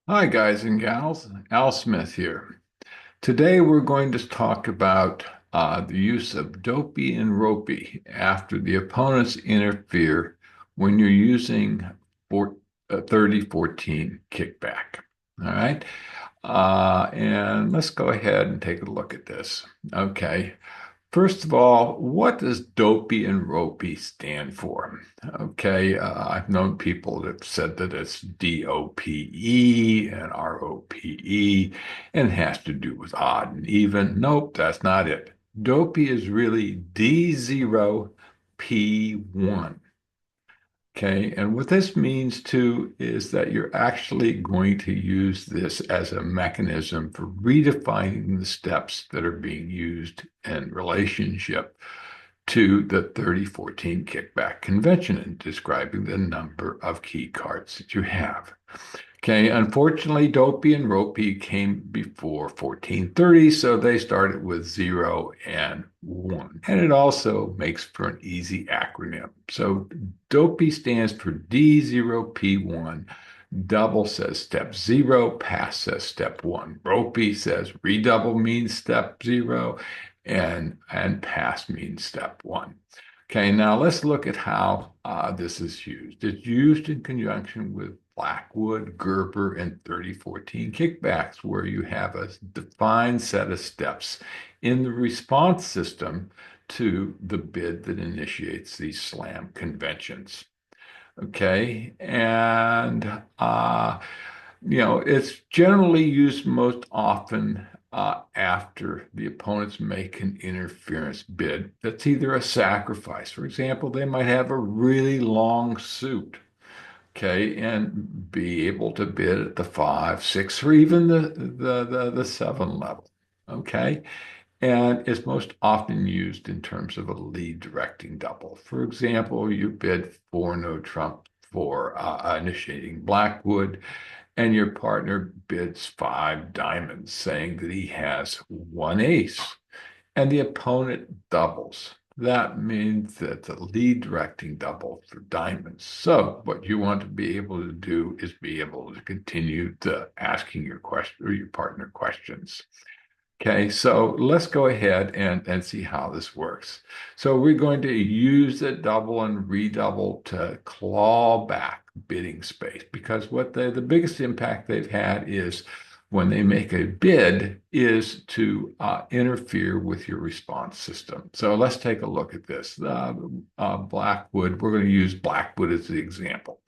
Hi, guys and gals. Al Smith here. Today, we're going to talk about the use of dopey and ropey after the opponents interfere when you're using 30-14 kickback. All right. And let's go ahead and take a look at this. Okay. First of all, what does dopey and ropey stand for? Okay, I've known people that have said that it's DOPE and ROPE and has to do with odd and even. Nope, that's not it. Dopey is really D0P1. Okay, and what this means too is that you're actually going to use this as a mechanism for redefining the steps that are being used in relationship to the 3014 kickback convention and describing the number of key cards that you have. Okay, unfortunately, Dopey and Ropey came before 1430, so they started with 0 and 1. And it also makes for an easy acronym. So Dopey stands for D0P1. Double says step 0, pass says step 1. Ropey says redouble means step 0, and pass means step 1. Okay, now let's look at how this is used. It's used in conjunction with Blackwood, Gerber, and 3014 kickbacks, where you have a defined set of steps in the response system to the bid that initiates these slam conventions. Okay, and it's generally used most often after the opponents make an interference bid. That's either a sacrifice. For example, they might have a really long suit, okay, and be able to bid at the 5, 6, or even the 7 level, okay? And is most often used in terms of a lead directing double. For example, you bid 4 no trump for initiating Blackwood, and your partner bids 5 diamonds, saying that he has 1 ace, and the opponent doubles. That means that the lead directing double for diamonds. So what you want to be able to do is be able to continue to asking your question or your partner questions. Okay, so let's go ahead and see how this works. So we're going to use the double and redouble to claw back bidding space, because what the biggest impact they've had is when they make a bid is to interfere with your response system. So let's take a look at this. Blackwood, we're going to use Blackwood as the example.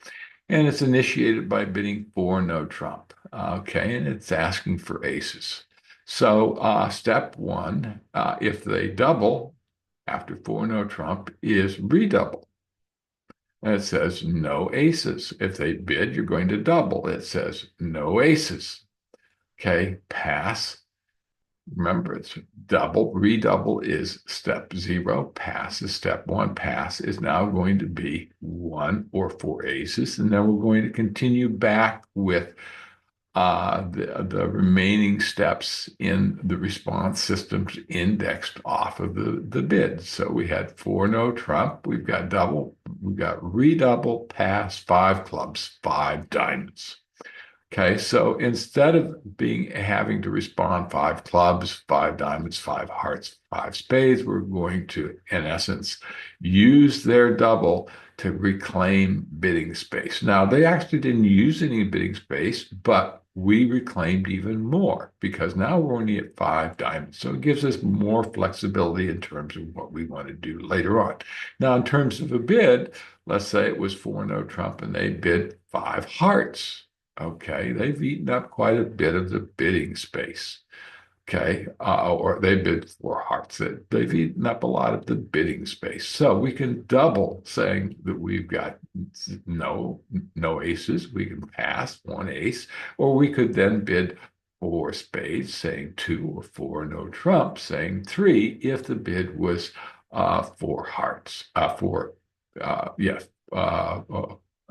And it's initiated by bidding 4 no trump. Okay, and it's asking for aces. So step 1, if they double after 4 no trump, is redouble. And it says no aces. If they bid, you're going to double. It says no aces. Okay, pass. Remember, it's double. Redouble is step 0. Pass is step 1. Pass is now going to be 1 or 4 aces. And then we're going to continue back with the remaining steps in the response systems indexed off of the bid. So we had 4 no trump, we've got double, we've got redouble, pass, 5 clubs, 5 diamonds. Okay, so instead of having to respond 5 clubs, 5 diamonds, 5 hearts, 5 spades, we're going to, in essence, use their double to reclaim bidding space. Now, they actually didn't use any bidding space, but we reclaimed even more because now we're only at 5 diamonds. So it gives us more flexibility in terms of what we want to do later on. Now, in terms of a bid, let's say it was 4 no trump and they bid 5 hearts. Okay, they've eaten up quite a bit of the bidding space. Okay, or they bid 4 hearts. They've eaten up a lot of the bidding space. So we can double, saying that we've got no aces. We can pass 1 ace, or we could then bid 4 spades, saying 2, or 4 no trump, saying 3, if the bid was 4 hearts. Yes.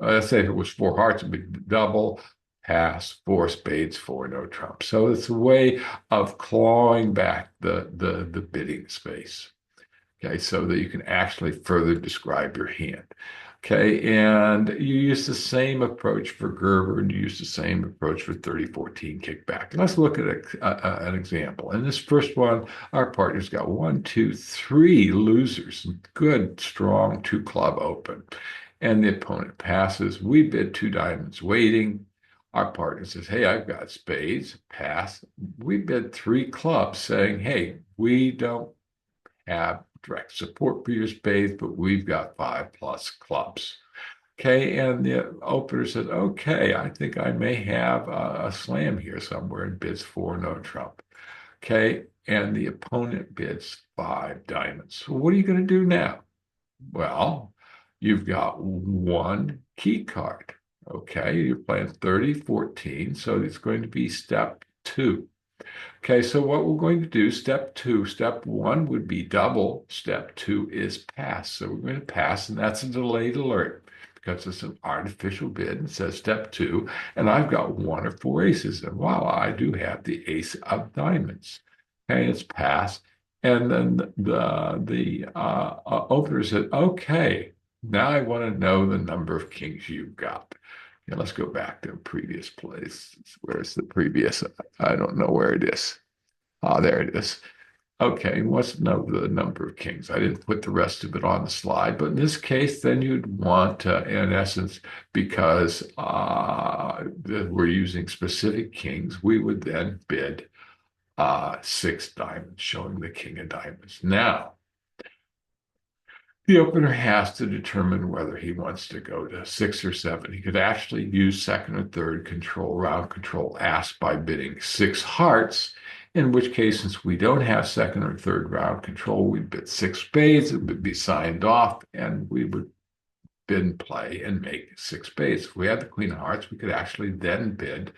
Let's say if it was 4 hearts, it would be double, pass, 4 spades, 4 no trump. So it's a way of clawing back the bidding space. Okay, so that you can actually further describe your hand. Okay, and you use the same approach for Gerber, and you use the same approach for 3014 kickback. And let's look at an example. In this first one, our partner's got one, two, three losers. Good, strong two club open. And the opponent passes. We bid two diamonds waiting. Our partner says, hey, I've got spades, pass. We bid three clubs saying, hey, we don't have direct support for your spades, but we've got 5+ clubs. Okay, and the opener says, okay, I think I may have a slam here somewhere and bids four no trump. Okay, and the opponent bids five diamonds. So what are you going to do now? Well, you've got one key card. Okay, you're playing 30-14, so it's going to be step two. Okay, so what we're going to do, step two, step one would be double. Step two is pass. So we're going to pass, and that's a delayed alert because it's an artificial bid and says step two, and I've got one or four aces. And wow, I do have the ace of diamonds. Okay, it's pass. And then the opener said, okay, now I want to know the number of kings you've got. Yeah, let's go back to a previous place. Where's the previous? I don't know where it is. Ah, there it is. Okay, he wants to know the number of kings. I didn't put the rest of it on the slide, but in this case, then you'd want, in essence, because we're using specific kings, we would then bid six diamonds, showing the king of diamonds. Now, the opener has to determine whether he wants to go to six or seven. He could actually use second or third control, round control asked by bidding six hearts, in which case, since we don't have second or third round control, we'd bid six spades, it would be signed off, and we would bid and play and make six spades. If we had the queen of hearts, we could actually then bid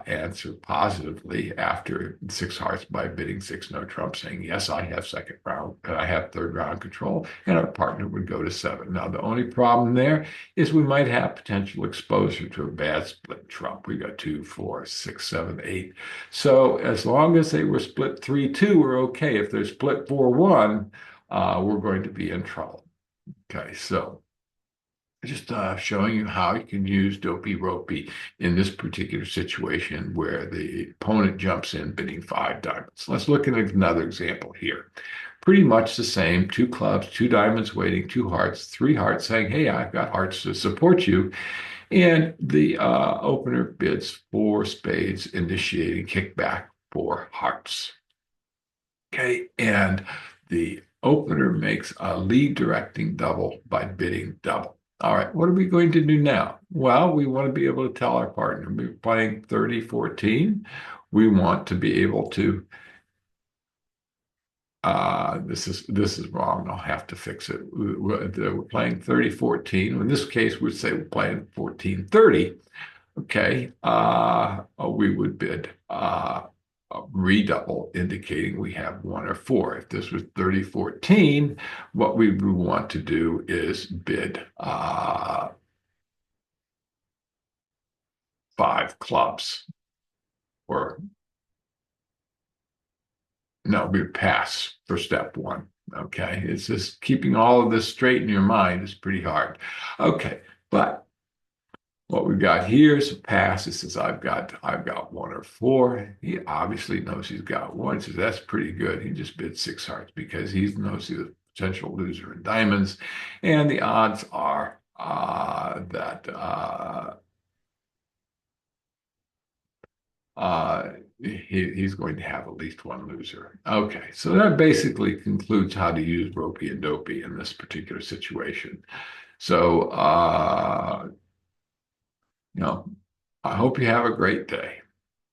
answer positively after six hearts by bidding six no trump, saying, yes, I have second round, I have third round control, and our partner would go to seven. Now, the only problem there is we might have potential exposure to a bad split trump. We got 2, 4, 6, 7, 8. So as long as they were split 3-2, we're okay. If they're split 4-1, we're going to be in trouble. Okay, so just showing you how you can use D0P in this particular situation where the opponent jumps in bidding five diamonds. Let's look at another example here. Pretty much the same, two clubs, two diamonds waiting, two hearts, three hearts saying, hey, I've got hearts to support you. And the opener bids four spades, initiating kickback for hearts. Okay, and the opener makes a lead directing double by bidding double. All right, what are we going to do now? Well, we want to be able to tell our partner we're playing 30-14. We want to be able to, this is wrong. I'll have to fix it. We're playing 30-14. In this case, we'd say we're playing 14-30. Okay, we would bid redouble, indicating we have one or four. If this was 30-14, what we would want to do is bid five clubs, or no, we would pass for step one. Okay, it's just keeping all of this straight in your mind is pretty hard. Okay, but what we've got here is a pass. It says I've got one or four. He obviously knows he's got one. He says that's pretty good. He just bid six hearts because he knows he's a potential loser in diamonds, and the odds are that he's going to have at least one loser. Okay, so that basically concludes how to use ropey and dopey in this particular situation. So. I hope you have a great day.